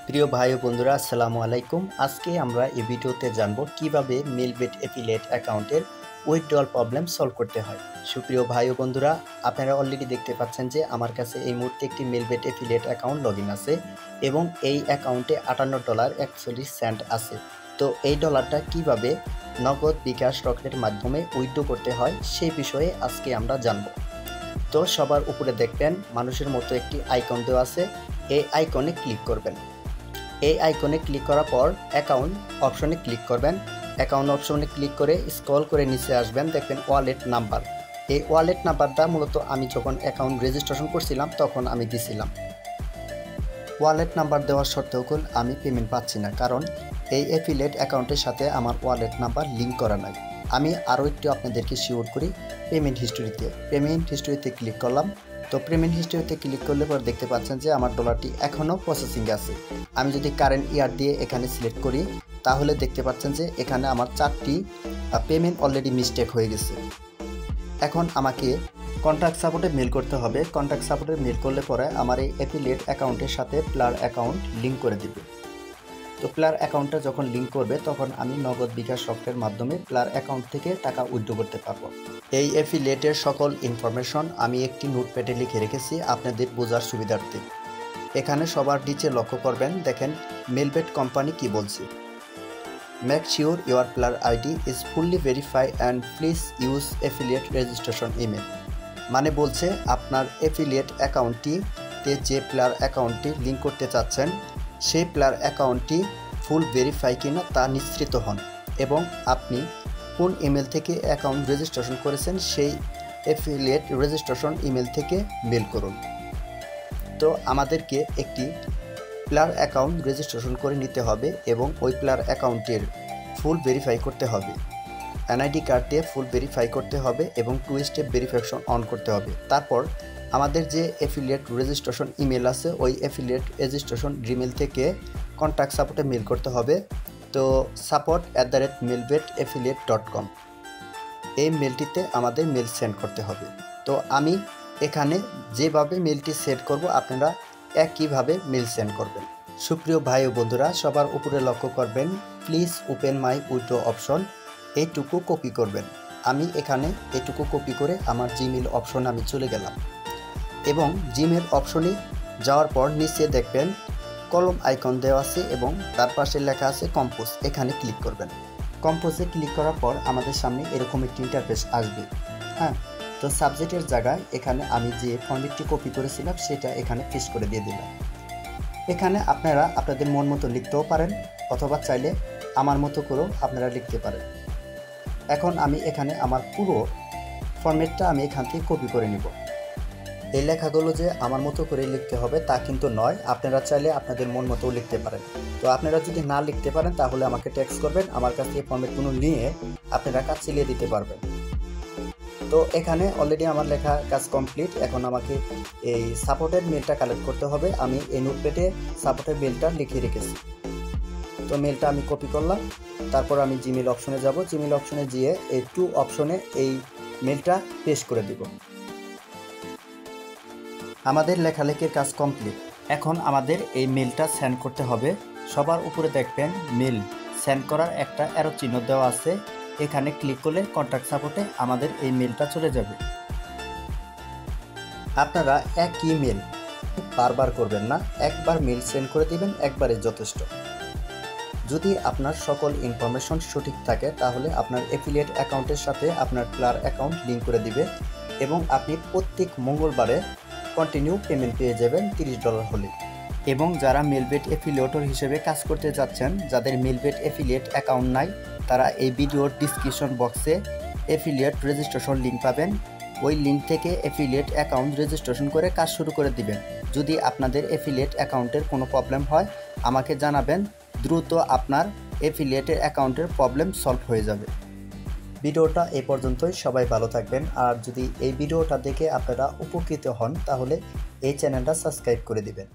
প্রিয় ভাই ও বন্ধুরা, আসসালামু আলাইকুম। আজকে আমরা এই ভিডিওতে জানব কিভাবে মেলবেট এফিলিয়েট অ্যাকাউন্টের উইথড্রল প্রবলেম সলভ করতে হয়। সুপ্রিয় ভাই ও বন্ধুরা, আপনারা অলরেডি দেখতে পাচ্ছেন যে আমার কাছে এই মুহূর্তে একটি মেলবেট এফিলিয়েট অ্যাকাউন্ট লগইন আছে এবং এই অ্যাকাউন্টে $58.41 আছে। তো এই ডলারটা কিভাবে নগদ, বিকাশ, রকেটের মাধ্যমে উইথড্র করতে হয় সেই বিষয়ে আজকে আমরা জানব। তো সবার উপরে দেখবেন মানুষের মতো একটি আইকন দেওয়া আছে, এই আইকনে ক্লিক করবেন। এই আইকনে ক্লিক করার পর অ্যাকাউন্ট অপশনে ক্লিক করবেন। অ্যাকাউন্ট অপশনে ক্লিক করে স্ক্রল করে নিচে আসবেন, দেখবেন ওয়ালেট নাম্বার। এই ওয়ালেট নাম্বারটা মূলত আমি যখন অ্যাকাউন্ট রেজিস্ট্রেশন করছিলাম তখন আমি দিছিলাম। ওয়ালেট নাম্বার দেওয়ার সত্ত্বেও আমি পেমেন্ট পাচ্ছি না, কারণ এই অ্যাফিলিয়েট অ্যাকাউন্টের সাথে আমার ওয়ালেট নাম্বার লিঙ্ক করা নাই। আমি আরও একটু আপনাদেরকে শিওর করি। পেমেন্ট হিস্টোরিতে ক্লিক করলাম। তো পেমেন্ট হিস্টোরিতে ক্লিক করলে পর দেখতে পাচ্ছেন যে আমার ডলারটি এখনও প্রসেসিংয়ে আছে। আমি যদি কারেন্ট ইয়ার দিয়ে এখানে সিলেক্ট করি তাহলে দেখতে পাচ্ছেন যে এখানে আমার 4টি পেমেন্ট অলরেডি মিস্টেক হয়ে গেছে। এখন আমাকে কন্ট্যাক্ট সাপোর্টে মেল করতে হবে। কন্ট্যাক্ট সাপোর্টে মেল করলে পরে আমার এই অ্যাফিলিয়েট অ্যাকাউন্টের সাথে প্লার অ্যাকাউন্ট লিঙ্ক করে দিবে। তো প্লার অ্যাকাউন্টটা যখন লিঙ্ক করবে তখন আমি নগদ, বিকাশ, রকেটের মাধ্যমে প্লার অ্যাকাউন্ট থেকে টাকা উইথড্র করতে পারবো। এই অ্যাফিলিয়েটের সকল ইনফরমেশন আমি একটি নোটপ্যাডে লিখে রেখেছি আপনাদের বোঝার সুবিধার্থে। এখানে সবার নিচে লক্ষ্য করবেন, দেখেন মেলবেট কোম্পানি কি বলছে। Make sure your pillar ID is fully verify and please use affiliate registration email. মানে বলছে আপনার অ্যাফিলিয়েট অ্যাকাউন্টটিতে যে প্লার অ্যাকাউন্টটি লিঙ্ক করতে চাচ্ছেন সেই প্লার অ্যাকাউন্টটি ফুল ভেরিফাই কিনা তা নিশ্চিত হন এবং আপনি কোন ইমেল থেকে অ্যাকাউন্ট রেজিস্ট্রেশন করেছেন সেই অ্যাফিলিয়েট রেজিস্ট্রেশন ইমেল থেকে মেল করুন। তো আমাদেরকে একটি প্লার অ্যাকাউন্ট রেজিস্ট্রেশন করে নিতে হবে এবং ওই প্লার অ্যাকাউন্টের ফুল ভেরিফাই করতে হবে। এনআইডি কার্ড দিয়ে ফুল ভেরিফাই করতে হবে এবং 2 স্টেপ ভেরিফিকেশন অন করতে হবে। তারপর আমাদের যে অ্যাফিলিয়েট রেজিস্ট্রেশন ইমেল আছে ওই অ্যাফিলিয়েট রেজিস্ট্রেশন ইমেল থেকে কন্ট্যাক্ট সাপোর্টে মেল করতে হবে। তো support@melbetaffiliate.com এই মেলটিতে আমাদের মেল সেন্ড করতে হবে। তো আমি এখানে যেভাবে মেলটি সেন্ড করব আপনারা একইভাবে মেল সেন্ড করবেন। সুপ্রিয় ভাই ও বন্ধুরা, সবার উপরে লক্ষ্য করবেন please open my withdraw option, এইটুকু কপি করবেন। আমি এখানে এইটুকু কপি করে আমার জিমেল অপশনে আমি চলে গেলাম এবং জিমেল অপশনে যাওয়ার পর নিচে দেখবেন কলম আইকন দেওয়া আছে এবং তার পাশে লেখা আছে কম্পোজ। এখানে ক্লিক করবেন। কম্পোজে ক্লিক করার পর আমাদের সামনে এরকম একটি ইন্টারফেস আসবে। তো সাবজেক্টের জায়গায় এখানে আমি যে ফর্মেটটি কপি করেছিলাম সেটা এখানে পেস্ট করে দিয়ে দিলাম। এখানে আপনারা আপনাদের মন মতো লিখতেও পারেন অথবা চাইলে আমার মতো করেও আপনারা লিখতে পারেন। এখন আমি এখানে আমার পুরো ফর্মেটটা আমি এখান থেকে কপি করে নিব। এই লেখাগুলো যে আমার মতো করে লিখতে হবে তা কিন্তু নয়, আপনারা চাইলে আপনাদের মন মতো লিখতে পারেন। তো আপনারা যদি না লিখতে পারেন তাহলে আমাকে টেক্সট করবেন, আমার কাছ থেকে ফর্মেটগুলো নিয়ে আপনারা কাজ চালিয়ে দিতে পারবেন। তো এখানে অলরেডি আমার লেখা কাজ কমপ্লিট। এখন আমাকে এই সাপোর্টের মেলটা কালেক্ট করতে হবে। আমি এই নোটপ্যাডে সাপোর্টের মেলটা লিখে রেখেছি। তো মেলটা আমি কপি করলাম। তারপর আমি জিমেল অপশনে যাব। জিমেল অপশনে গিয়ে এই টু অপশনে এই মেলটা পেস্ট করে দিব। আমাদের লেখালেখির কাজ কমপ্লিট। এখন আমাদের এই মেলটা সেন্ড করতে হবে। সবার উপরে দেখবেন মেল সেন্ড করার একটা অ্যারো চিহ্ন দেওয়া আছে। এখানে ক্লিক করলে কন্ট্যাক্ট সাপোর্টে আমাদের এই মেলটা চলে যাবে। আপনারা একই মেল বারবার করবেন না, একবার মেল সেন্ড করে দিবেন, একবারে যথেষ্ট। যদি আপনার সকল ইনফরমেশন সঠিক থাকে তাহলে আপনার অ্যাফিলিয়েট অ্যাকাউন্টের সাথে আপনার প্লার অ্যাকাউন্ট লিঙ্ক করে দিবে এবং আপনি প্রত্যেক মঙ্গলবারে কন্টিনিউ পেমেন্ট পেয়ে যাবেন $30 হলে। এবং যারা মেলবেট অ্যাফিলিয়েটর হিসেবে কাজ করতে যাচ্ছেন, যাদের মেলবেট অ্যাফিলিয়েট অ্যাকাউন্ট নাই, তারা এই ভিডিওর ডিসক্রিপশন বক্সে অ্যাফিলিয়েট রেজিস্ট্রেশন লিঙ্ক পাবেন। ওই লিঙ্ক থেকে অ্যাফিলিয়েট অ্যাকাউন্ট রেজিস্ট্রেশন করে কাজ শুরু করে দিবেন। যদি আপনাদের অ্যাফিলিয়েট অ্যাকাউন্টের কোনো প্রবলেম হয় আমাকে জানাবেন, দ্রুত আপনার অ্যাফিলিয়েটের অ্যাকাউন্টের প্রবলেম সলভ হয়ে যাবে। ভিডিওটা এই পর্যন্তই। সবাই ভালো থাকবেন। আর যদি এই ভিডিওটা দেখে আপনারা উপকৃত হন তাহলে এই চ্যানেলটা সাবস্ক্রাইব করে দিবেন।